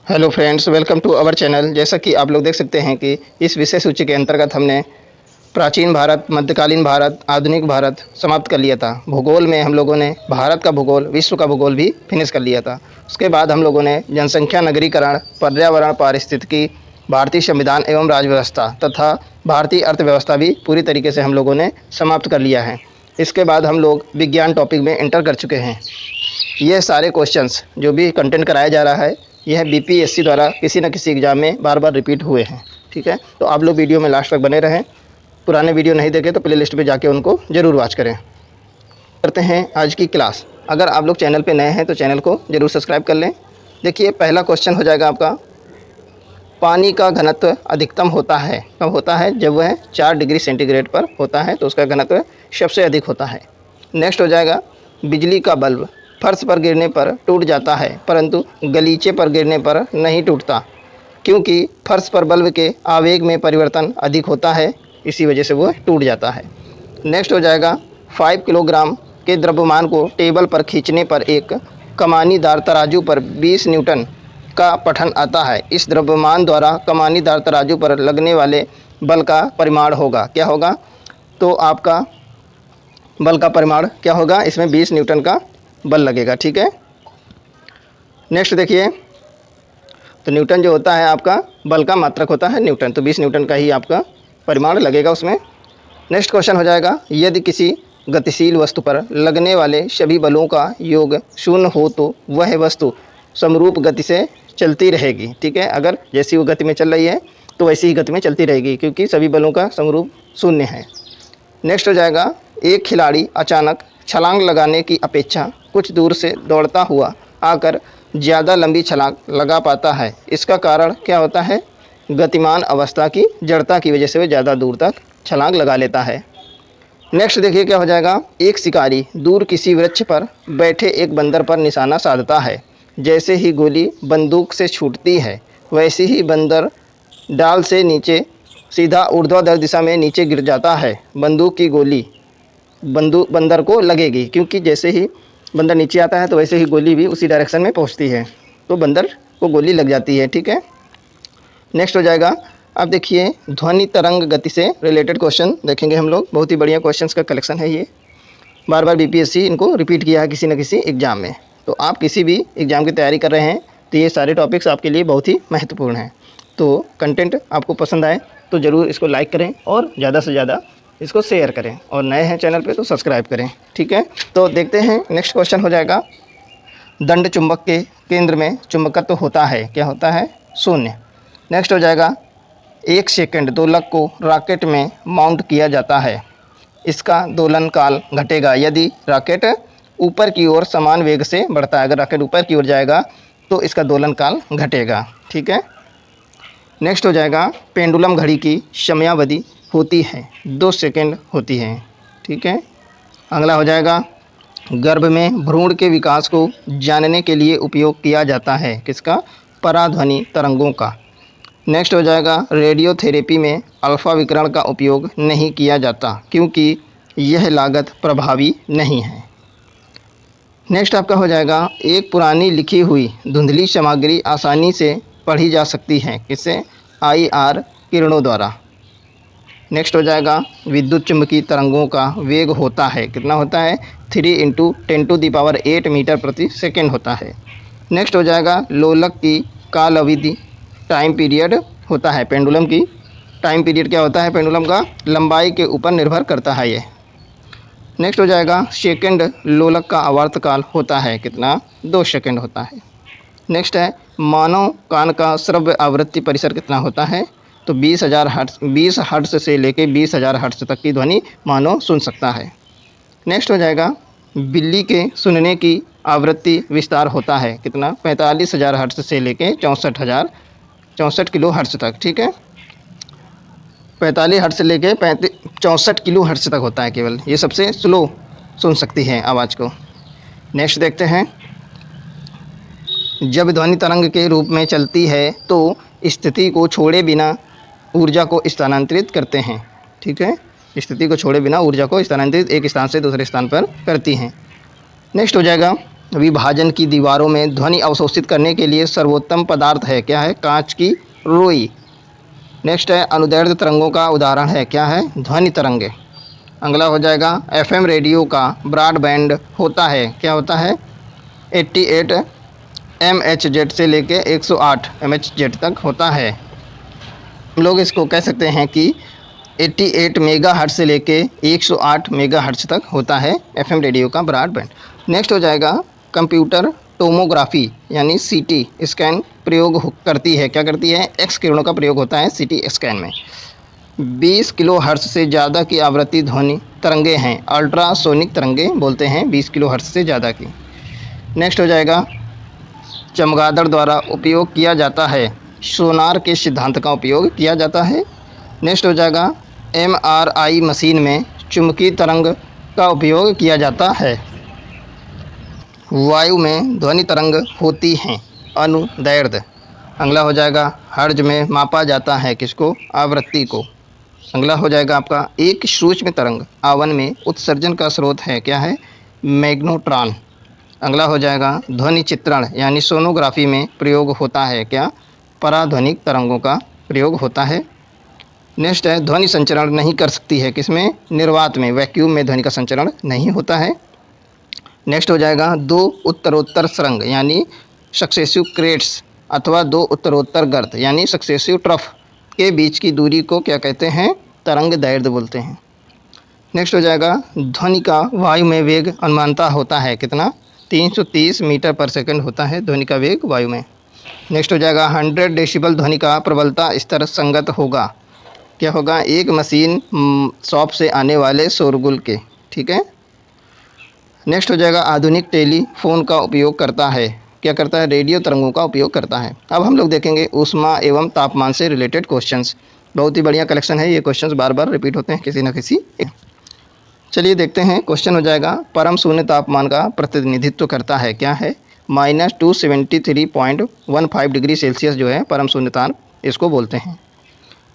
Hello friends, welcome to our channel. जैसा कि आप लोग देख सकते हैं कि इस विषय सूची के अंतर्गत हमने प्राचीन भारत, मध्यकालीन भारत, आधुनिक भारत समाप्त कर लिया था। भूगोल में हम लोगों ने भारत का भूगोल, विश्व का भूगोल भी फिनिश कर लिया था। उसके बाद हम लोगों ने जनसंख्या, नगरीकरण, पर्यावरण, पारिस्थितिकी, भारतीय संविधान एवं राज्य व्यवस्था तथा भारतीय अर्थव्यवस्था भी पूरी तरीके से हम लोगों ने समाप्त कर लिया है। इसके बाद हम लोग विज्ञान टॉपिक में एंटर कर चुके हैं। ये सारे क्वेश्चंस जो भी कंटेंट कराया जा रहा है, यह बीपीएससी द्वारा किसी न किसी एग्ज़ाम में बार बार रिपीट हुए हैं। ठीक है, तो आप लोग वीडियो में लास्ट तक बने रहें। पुराने वीडियो नहीं देखे तो प्ले लिस्ट पर जाके उनको ज़रूर वॉच करें। करते हैं आज की क्लास। अगर आप लोग चैनल पे नए हैं तो चैनल को ज़रूर सब्सक्राइब कर लें। देखिए, पहला क्वेश्चन हो जाएगा आपका, पानी का घनत्व अधिकतम होता है कब होता है? जब वह 4 डिग्री सेंटीग्रेड पर होता है तो उसका घनत्व सबसे अधिक होता है। नेक्स्ट हो जाएगा, बिजली का बल्ब फर्श पर गिरने पर टूट जाता है परंतु गलीचे पर गिरने पर नहीं टूटता, क्योंकि फर्श पर बल्ब के आवेग में परिवर्तन अधिक होता है, इसी वजह से वो टूट जाता है। नेक्स्ट हो जाएगा, 5 किलोग्राम के द्रव्यमान को टेबल पर खींचने पर एक कमानीदार तराजू पर 20 न्यूटन का पठन आता है। इस द्रव्यमान द्वारा कमानीदार तराजू पर लगने वाले बल का परिमाण होगा, क्या होगा? तो आपका बल का परिमाण क्या होगा? इसमें 20 न्यूटन का बल लगेगा। ठीक है, नेक्स्ट देखिए, तो न्यूटन जो होता है आपका बल का मात्रक होता है न्यूटन, तो 20 न्यूटन का ही आपका परिमाण लगेगा उसमें। नेक्स्ट क्वेश्चन हो जाएगा, यदि किसी गतिशील वस्तु पर लगने वाले सभी बलों का योग शून्य हो तो वह वस्तु समरूप गति से चलती रहेगी। ठीक है, अगर जैसी वो गति में चल रही है तो वैसी ही गति में चलती रहेगी, क्योंकि सभी बलों का समरूप शून्य है। नेक्स्ट हो जाएगा, एक खिलाड़ी अचानक छलांग लगाने की अपेक्षा कुछ दूर से दौड़ता हुआ आकर ज़्यादा लंबी छलांग लगा पाता है। इसका कारण क्या होता है? गतिमान अवस्था की जड़ता की वजह से वह ज़्यादा दूर तक छलांग लगा लेता है। नेक्स्ट देखिए क्या हो जाएगा, एक शिकारी दूर किसी वृक्ष पर बैठे एक बंदर पर निशाना साधता है। जैसे ही गोली बंदूक से छूटती है वैसे ही बंदर डाल से नीचे सीधा ऊर्ध्वाधर दिशा में नीचे गिर जाता है। बंदूक की गोली बंदर को लगेगी, क्योंकि जैसे ही बंदर नीचे आता है तो वैसे ही गोली भी उसी डायरेक्शन में पहुंचती है, तो बंदर को गोली लग जाती है। ठीक है, नेक्स्ट हो जाएगा, अब देखिए ध्वनि तरंग गति से रिलेटेड क्वेश्चन देखेंगे हम लोग। बहुत ही बढ़िया क्वेश्चंस का कलेक्शन है ये, बार बार बीपीएससी इनको रिपीट किया है किसी न किसी एग्ज़ाम में। तो आप किसी भी एग्ज़ाम की तैयारी कर रहे हैं तो ये सारे टॉपिक्स आपके लिए बहुत ही महत्वपूर्ण हैं। तो कंटेंट आपको पसंद आए तो ज़रूर इसको लाइक करें और ज़्यादा से ज़्यादा इसको शेयर करें, और नए हैं चैनल पे तो सब्सक्राइब करें। ठीक है, तो देखते हैं नेक्स्ट क्वेश्चन हो जाएगा, दंड चुंबक के केंद्र में चुंबकत्व होता है, क्या होता है? शून्य। नेक्स्ट हो जाएगा, 1 सेकंड दोलक को रॉकेट में माउंट किया जाता है, इसका दोलन काल घटेगा यदि रॉकेट ऊपर की ओर समान वेग से बढ़ता है। अगर रॉकेट ऊपर की ओर जाएगा तो इसका दोलन काल घटेगा। ठीक है, नेक्स्ट हो जाएगा, पेंडुलम घड़ी की समयावधि होती है 2 सेकंड होती है। ठीक है, अगला हो जाएगा, गर्भ में भ्रूण के विकास को जानने के लिए उपयोग किया जाता है, किसका? पराध्वनि तरंगों का। नेक्स्ट हो जाएगा, रेडियोथेरेपी में अल्फ़ा विकिरण का उपयोग नहीं किया जाता क्योंकि यह लागत प्रभावी नहीं है। नेक्स्ट आपका हो जाएगा, एक पुरानी लिखी हुई धुंधली सामग्री आसानी से पढ़ी जा सकती है, किससे? IR किरणों द्वारा। नेक्स्ट हो जाएगा, विद्युत चुम्बकीय तरंगों का वेग होता है, कितना होता है? 3 × 10⁸ मीटर प्रति सेकेंड होता है। नेक्स्ट हो जाएगा, लोलक की काल अवधि टाइम पीरियड होता है। पेंडुलम की टाइम पीरियड क्या होता है? पेंडुलम का लंबाई के ऊपर निर्भर करता है ये। नेक्स्ट हो जाएगा, सेकंड लोलक का आवर्तकाल होता है, कितना? 2 सेकंड होता है। नेक्स्ट है, मानव कान का श्रव्य आवृत्ति परिसर कितना होता है? तो 20,000 हर्ट्ज, 20 हर्ट्ज से लेके 20,000 हर्ट्ज तक की ध्वनि मानव सुन सकता है। नेक्स्ट हो जाएगा, बिल्ली के सुनने की आवृत्ति विस्तार होता है, कितना? 45,000 हर्ट्ज से लेके 64 किलो हर्ट्ज तक। ठीक है, 45 हर्ट्ज से लेके 64 किलो हर्ट्ज तक होता है केवल, ये सबसे स्लो सुन सकती है आवाज़ को। नेक्स्ट देखते हैं, जब ध्वनि तरंग के रूप में चलती है तो स्थिति को छोड़े बिना ऊर्जा को स्थानांतरित करते हैं। ठीक है, स्थिति को छोड़े बिना ऊर्जा को स्थानांतरित एक स्थान से दूसरे स्थान पर करती हैं। नेक्स्ट हो जाएगा, विभाजन की दीवारों में ध्वनि अवशोषित करने के लिए सर्वोत्तम पदार्थ है, क्या है? कांच की रोई। नेक्स्ट है अनुदैर्ध्य तरंगों का उदाहरण है, क्या है? ध्वनि तरंगे। अगला हो जाएगा एफएम रेडियो का ब्रॉडबैंड होता है, क्या होता है? 88 MHz से लेके 108 MHz तक होता है। हम लोग इसको कह सकते हैं कि 88 मेगाहर्ट्ज़ से लेके 108 मेगाहर्ट्ज़ तक होता है एफएम रेडियो का ब्रॉडबैंड। नेक्स्ट हो जाएगा कंप्यूटर टोमोग्राफी यानी सीटी स्कैन प्रयोग करती है, क्या करती है? एक्स किरणों का प्रयोग होता है सीटी स्कैन में। 20 किलोहर्ट्ज़ से ज़्यादा की आवृत्ति ध्वनि तरंगे हैं, अल्ट्रासोनिक तरंगे बोलते हैं 20 किलोहर्ट्ज़ से ज़्यादा की। नेक्स्ट हो जाएगा चमगादड़ द्वारा उपयोग किया जाता है, सोनार के सिद्धांत का उपयोग किया जाता है। नेक्स्ट हो जाएगा एमआरआई मशीन में चुंबकीय तरंग का उपयोग किया जाता है। वायु में ध्वनि तरंग होती हैं, अनुदैर्ध्य। अगला हो जाएगा हर्ज में मापा जाता है किसको? आवृत्ति को। अगला हो जाएगा आपका एक सूक्ष्म तरंग आवन में उत्सर्जन का स्रोत है, क्या है? मैग्नेट्रॉन। अगला हो जाएगा ध्वनि चित्रण यानी सोनोग्राफी में प्रयोग होता है, क्या? पराध्वनिक तरंगों का प्रयोग होता है। नेक्स्ट है ध्वनि संचरण नहीं कर सकती है, किसमें? निर्वात में, वैक्यूम में ध्वनि का संचरण नहीं होता है। नेक्स्ट हो जाएगा दो उत्तरोत्तर सुरंग यानी सक्सेसिव क्रेट्स अथवा दो उत्तरोत्तर गर्त यानी सक्सेसिव ट्रफ के बीच की दूरी को क्या कहते हैं? तरंग दैर्ध्य बोलते हैं। नेक्स्ट हो जाएगा ध्वनि का वायु में वेग अनुमानतः होता है, कितना? 330 मीटर पर सेकंड होता है ध्वनि का वेग वायु में। नेक्स्ट हो जाएगा 100 डेसिबल ध्वनि का प्रबलता स्तर संगत होगा, क्या होगा? एक मशीन शॉप से आने वाले शोरगुल के, ठीक है। नेक्स्ट हो जाएगा आधुनिक टेलीफोन का उपयोग करता है, क्या करता है? रेडियो तरंगों का उपयोग करता है। अब हम लोग देखेंगे ऊष्मा एवं तापमान से रिलेटेड क्वेश्चंस। बहुत ही बढ़िया कलेक्शन है, ये क्वेश्चंस बार बार रिपीट होते हैं किसी न किसी। चलिए देखते हैं। क्वेश्चन हो जाएगा परम शून्य तापमान का प्रतिनिधित्व करता है, क्या है? -273.15 डिग्री सेल्सियस जो है परम शून्य ताप, इसको बोलते हैं।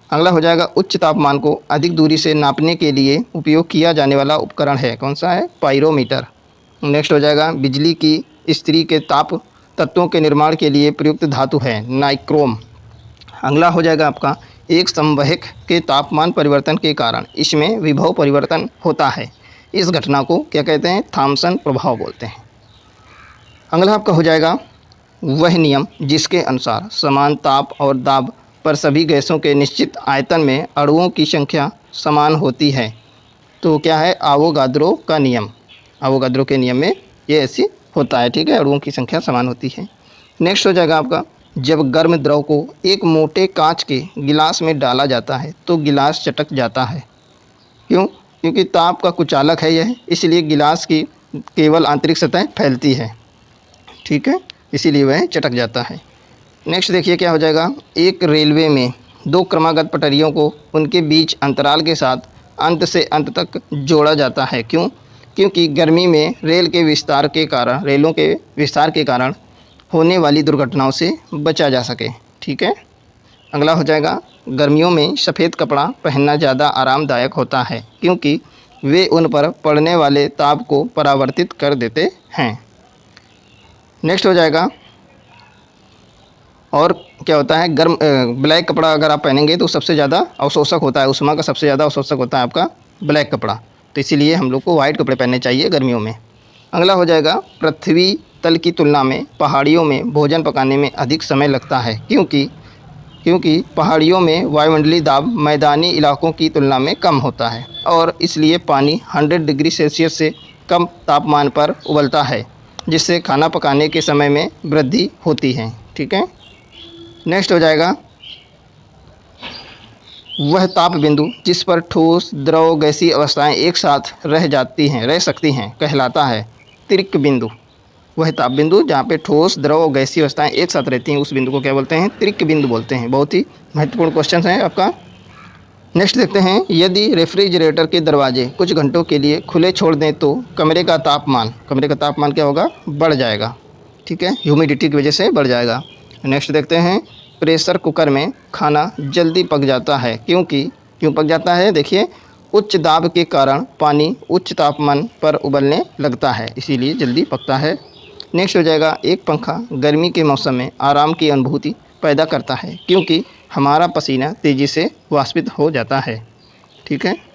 अगला हो जाएगा उच्च तापमान को अधिक दूरी से नापने के लिए उपयोग किया जाने वाला उपकरण है, कौन सा है? पाइरोमीटर। नेक्स्ट हो जाएगा बिजली की इस्त्री के ताप तत्वों के निर्माण के लिए प्रयुक्त धातु है नाइक्रोम। अगला हो जाएगा आपका एक संवहक के तापमान परिवर्तन के कारण इसमें विभव परिवर्तन होता है, इस घटना को क्या कहते हैं? थॉम्सन प्रभाव बोलते हैं। अगला आपका हो जाएगा वह नियम जिसके अनुसार समान ताप और दाब पर सभी गैसों के निश्चित आयतन में अणुओं की संख्या समान होती है, तो क्या है? आवोगाद्रो का नियम। आवोगाद्रो के नियम में ये ऐसी होता है, ठीक है, अणुओं की संख्या समान होती है। नेक्स्ट हो जाएगा आपका जब गर्म द्रव को एक मोटे कांच के गिलास में डाला जाता है तो गिलास चटक जाता है, क्यों? क्योंकि ताप का कुचालक है यह, इसलिए गिलास की केवल आंतरिक सतह फैलती है, ठीक है, इसीलिए वह चटक जाता है। नेक्स्ट देखिए क्या हो जाएगा एक रेलवे में दो क्रमागत पटरियों को उनके बीच अंतराल के साथ अंत से अंत तक जोड़ा जाता है, क्यों? क्योंकि गर्मी में रेलों के विस्तार के कारण होने वाली दुर्घटनाओं से बचा जा सके, ठीक है। अगला हो जाएगा गर्मियों में सफ़ेद कपड़ा पहनना ज़्यादा आरामदायक होता है क्योंकि वे उन पर पड़ने वाले ताप को परावर्तित कर देते हैं। नेक्स्ट हो जाएगा और क्या होता है ब्लैक कपड़ा अगर आप पहनेंगे तो सबसे ज़्यादा अवशोषक होता है, ऊष्मा का सबसे ज़्यादा अवशोषक होता है आपका ब्लैक कपड़ा, तो इसीलिए हम लोग को वाइट कपड़े पहनने चाहिए गर्मियों में। अगला हो जाएगा पृथ्वी तल की तुलना में पहाड़ियों में भोजन पकाने में अधिक समय लगता है, क्योंकि पहाड़ियों में वायुमंडलीय दाब मैदानी इलाकों की तुलना में कम होता है और इसलिए पानी 100 डिग्री सेल्सियस से कम तापमान पर उबलता है, जिससे खाना पकाने के समय में वृद्धि होती है, ठीक है। नेक्स्ट हो जाएगा वह ताप बिंदु जिस पर ठोस द्रव गैसीय अवस्थाएं एक साथ रह सकती हैं कहलाता है तिर्क बिंदु। वह ताप बिंदु जहाँ पे ठोस द्रव और गैसीय अवस्थाएं एक साथ रहती हैं उस बिंदु को क्या बोलते हैं? तिर्क बिंदु बोलते हैं। बहुत ही महत्वपूर्ण क्वेश्चन है आपका। नेक्स्ट देखते हैं यदि रेफ्रिजरेटर के दरवाजे कुछ घंटों के लिए खुले छोड़ दें तो कमरे का तापमान क्या होगा? बढ़ जाएगा, ठीक है, ह्यूमिडिटी की वजह से बढ़ जाएगा। नेक्स्ट देखते हैं प्रेशर कुकर में खाना जल्दी पक जाता है, क्यों पक जाता है? देखिए उच्च दाब के कारण पानी उच्च तापमान पर उबलने लगता है, इसीलिए जल्दी पकता है। नेक्स्ट हो जाएगा, एक पंखा गर्मी के मौसम में आराम की अनुभूति पैदा करता है क्योंकि हमारा पसीना तेज़ी से वाष्पित हो जाता है। ठीक है।